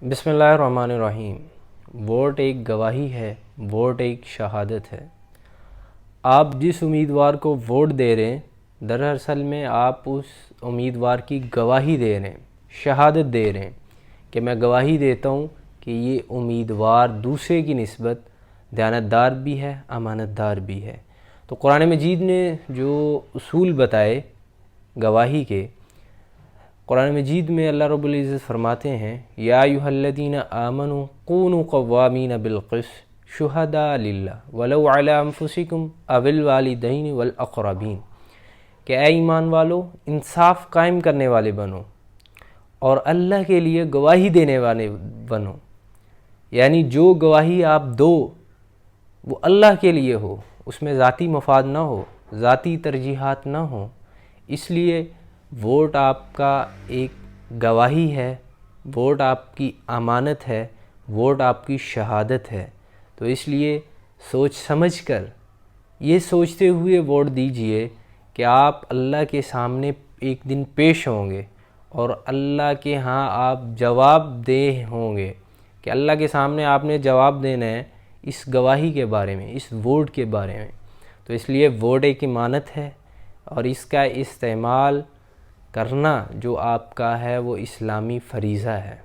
बिस्मिल्लाहिर्रहमानिर्रहीम। वोट एक गवाही है, वोट एक शहादत है। आप जिस उम्मीदवार को वोट दे रहे हैं, दरअसल में आप उस उम्मीदवार की गवाही दे रहे हैं, शहादत दे रहे हैं कि मैं गवाही देता हूँ कि ये उम्मीदवार दूसरे की निस्बत दयानतदार भी है, अमानतदार भी है। तो कुरान मजीद ने जो उसूल बताए गवाही के, कुरान मजीद में अल्लाह रब्बुल इज़्ज़त फरमाते हैं, या अय्युहल्लज़ीना आमनू कूनू क़व्वामीन बिलक़िस्त शुहदा लिल्लाह वलौ अला अनफुसिकुम अविल वालिदैन वल अक़रबीन, कि ऐ ईमान वालो इंसाफ कायम करने वाले बनो और अल्लाह के लिए गवाही देने वाले बनो। यानी जो गवाही आप दो वो अल्लाह के लिए हो, उसमें ज़ाती मफाद ना हो, ज़ाती तरजीहात ना हो। इसलिए वोट आपका एक गवाही है, वोट आपकी अमानत है, वोट आपकी शहादत है। तो इसलिए सोच समझ कर, ये सोचते हुए वोट दीजिए कि आप अल्लाह के सामने एक दिन पेश होंगे और अल्लाह के हाँ आप जवाबदेह होंगे, कि अल्लाह के सामने आपने जवाब देना है इस गवाही के बारे में, इस वोट के बारे में। तो इसलिए वोट एक अमानत है और इसका इस्तेमाल करना जो आपका है वो इस्लामी फ़रीज़ा है।